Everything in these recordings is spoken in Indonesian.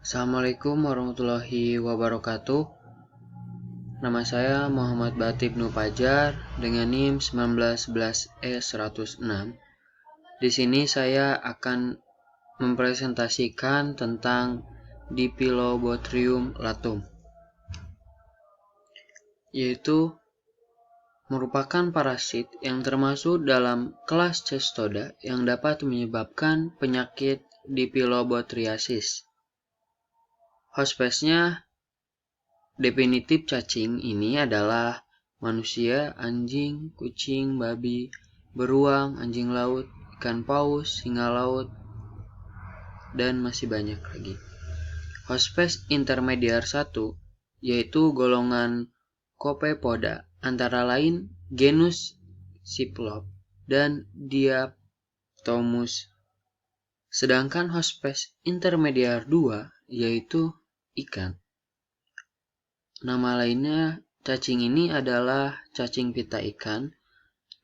Assalamualaikum warahmatullahi wabarakatuh. Nama saya Muhammad Batib Nupajar dengan NIM 1911E106. Di sini saya akan mempresentasikan tentang Dipilobothrium latum, yaitu merupakan parasit yang termasuk dalam kelas Cestoda yang dapat menyebabkan penyakit Dipilobothriasis. Hospesnya definitif cacing ini adalah manusia, anjing, kucing, babi, beruang, anjing laut, ikan paus, singa laut, dan masih banyak lagi. Hospes intermediar 1 yaitu golongan Copepoda, antara lain genus Cyclop dan Diaptomus. Sedangkan hospes intermediar 2 yaitu ikan. Nama lainnya cacing ini adalah cacing pita ikan,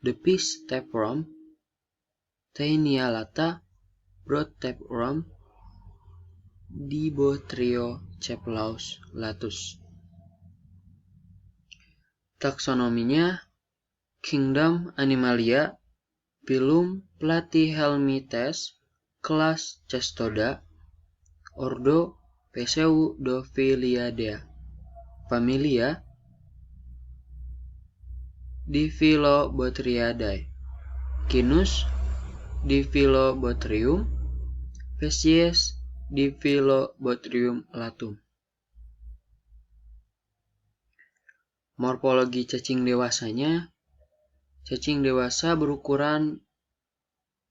Depis tapeworm, Taenialata, broad tapeworm, Dibothriocephalus latus. Taksonominya Kingdom Animalia, Phylum Platyhelminthes, kelas Cestoda, Ordo Pseudophilidae, familia Diphilobothriidae, genus Diphilobothrium, spesies Diphilobothrium latum. Morfologi cacing dewasanya, cacing dewasa berukuran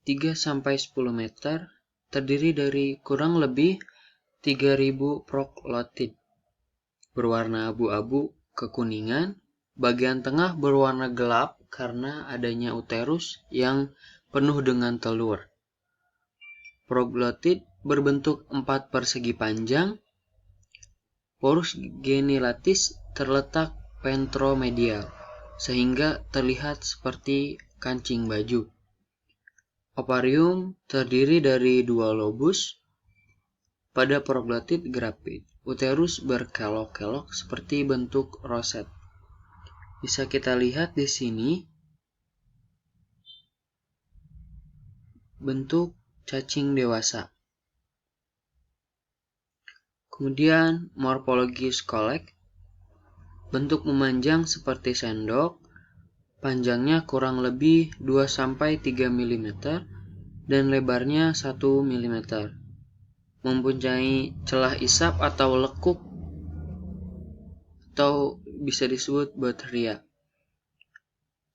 3-10 meter, terdiri dari kurang lebih 3000 proglotid, berwarna abu-abu kekuningan, bagian tengah berwarna gelap karena adanya uterus yang penuh dengan telur. Proglotid berbentuk 4 persegi panjang. Porus genilatis terletak ventromedial, sehingga terlihat seperti kancing baju. Ovarium terdiri dari 2 lobus. Pada proglotid grapid, uterus berkelok-kelok seperti bentuk roset. Bisa kita lihat di sini bentuk cacing dewasa. Kemudian morfologi skolek, bentuk memanjang seperti sendok, panjangnya kurang lebih 2-3 mm dan lebarnya 1 mm. Mempunyai celah isap atau lekuk atau bisa disebut bothria.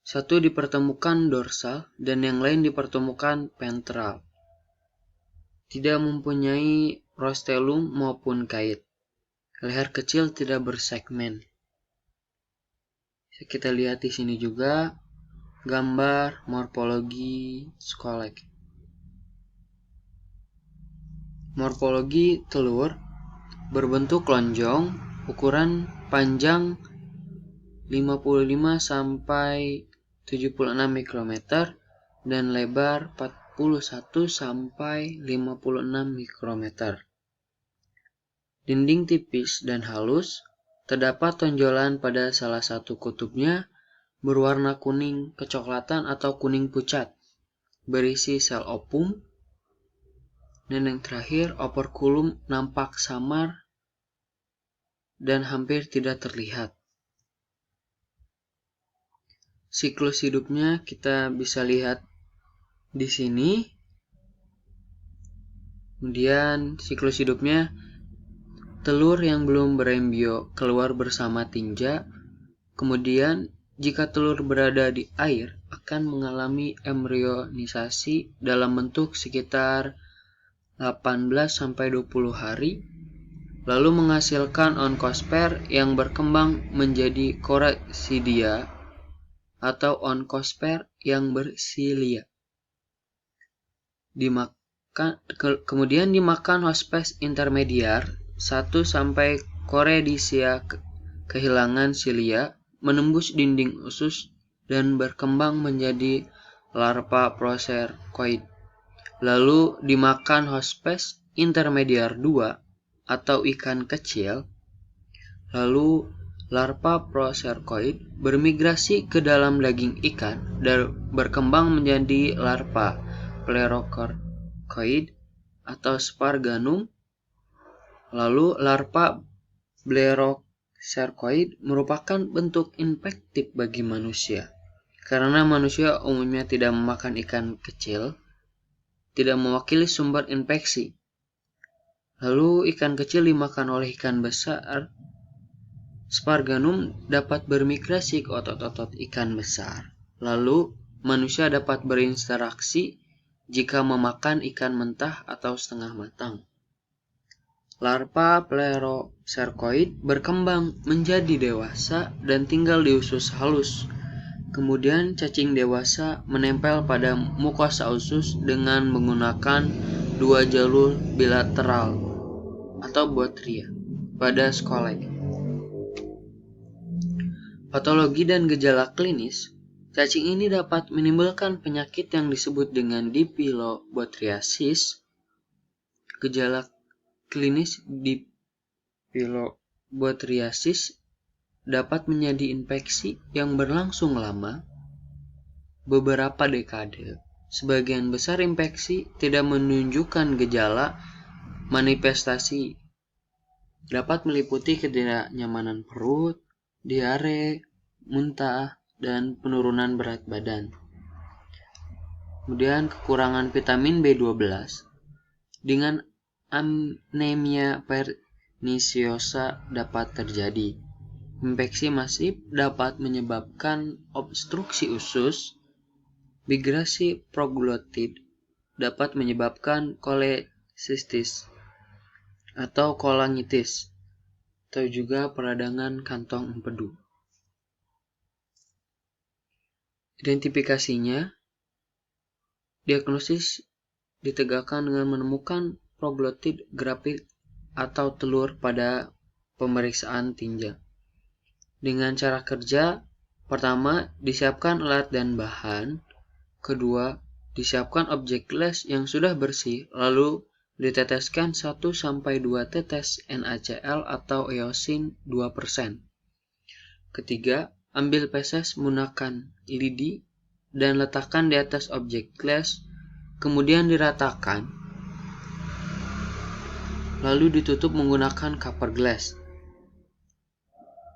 Satu dipertemukan dorsal dan yang lain dipertemukan ventral. Tidak mempunyai rostellum maupun kait. Leher kecil tidak bersegmen. Kita lihat di sini juga gambar morfologi skolek. Morfologi telur berbentuk lonjong, ukuran panjang 55-76 mikrometer dan lebar 41-56 mikrometer. Dinding tipis dan halus, terdapat tonjolan pada salah satu kutubnya berwarna kuning kecoklatan atau kuning pucat, berisi sel opum. Dan yang terakhir, operculum nampak samar dan hampir tidak terlihat. Siklus hidupnya kita bisa lihat di sini. Kemudian siklus hidupnya, telur yang belum berembio keluar bersama tinja. Kemudian jika telur berada di air akan mengalami embrionisasi dalam bentuk sekitar 18-20 hari, lalu menghasilkan onkosper yang berkembang menjadi choricidia atau onkosper yang bersilia. Kemudian dimakan hospes intermediar 1 sampai choricidia kehilangan silia, menembus dinding usus dan berkembang menjadi larva procercoid. Lalu dimakan hospes intermediar 2 atau ikan kecil, lalu larva procercoid bermigrasi ke dalam daging ikan dan berkembang menjadi larva pleurocercoid atau Sparganum. Lalu larva Blairocercoid merupakan bentuk infektif bagi manusia. Karena manusia umumnya tidak memakan ikan kecil, tidak mewakili sumber infeksi. Lalu ikan kecil dimakan oleh ikan besar, Sparganum dapat bermigrasi ke otot-otot ikan besar. Lalu manusia dapat berinteraksi jika memakan ikan mentah atau setengah matang. Larva Pleurocercoid berkembang menjadi dewasa dan tinggal di usus halus. Kemudian cacing dewasa menempel pada mukosa usus dengan menggunakan dua jalur bilateral atau botria pada skolek. Patologi dan gejala klinis, cacing ini dapat menimbulkan penyakit yang disebut dengan dipilobotriasis. Gejala klinis dipilobotriasis dapat menjadi infeksi yang berlangsung lama, beberapa dekade. Sebagian besar infeksi tidak menunjukkan gejala. Manifestasi dapat meliputi ketidaknyamanan perut, diare, muntah, dan penurunan berat badan. Kemudian kekurangan vitamin B12 dengan anemia perniciosa dapat terjadi. Infeksi masif dapat menyebabkan obstruksi usus. Migrasi proglotid dapat menyebabkan kolesistis atau kolangitis, atau juga peradangan kantong empedu. Identifikasinya, diagnosis ditegakkan dengan menemukan proglotid grafik atau telur pada pemeriksaan tinja. Dengan cara kerja, pertama, disiapkan alat dan bahan. Kedua, disiapkan objek les yang sudah bersih, lalu diteteskan 1-2 tetes NaCl atau eosin 2%. Ketiga, ambil feses menggunakan lidi dan letakkan di atas objek les, kemudian diratakan, lalu ditutup menggunakan cover glass.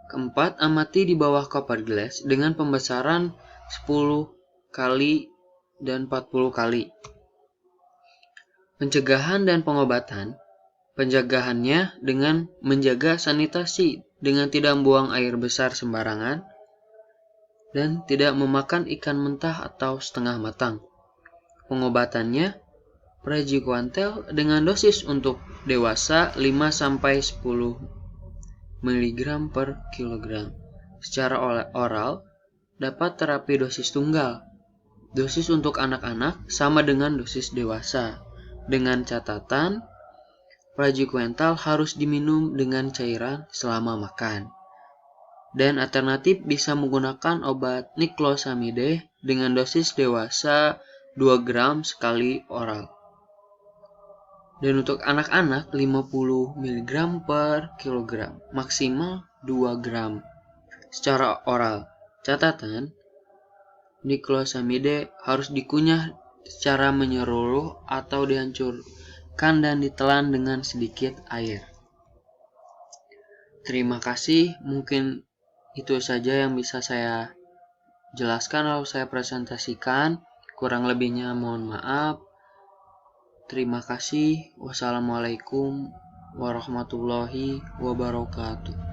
Keempat, amati di bawah cover glass dengan pembesaran 10 kali dan 40 kali. Pencegahan dan pengobatan. Pencegahannya dengan menjaga sanitasi dengan tidak membuang air besar sembarangan dan tidak memakan ikan mentah atau setengah matang. Pengobatannya, praziquantel dengan dosis untuk dewasa 5-10 mg per kilogram. Secara oral, dapat terapi dosis tunggal. Dosis untuk anak-anak sama dengan dosis dewasa. Dengan catatan, praziquantel harus diminum dengan cairan selama makan. Dan alternatif bisa menggunakan obat niclosamide dengan dosis dewasa 2 gram sekali oral. Dan untuk anak-anak 50 mg per kilogram, maksimal 2 gram secara oral. Catatan, niclosamide harus dikunyah secara menyeluruh atau dihancurkan dan ditelan dengan sedikit air. Terima kasih, mungkin itu saja yang bisa saya jelaskan atau saya presentasikan. Kurang lebihnya mohon maaf. Terima kasih. Wassalamualaikum warahmatullahi wabarakatuh.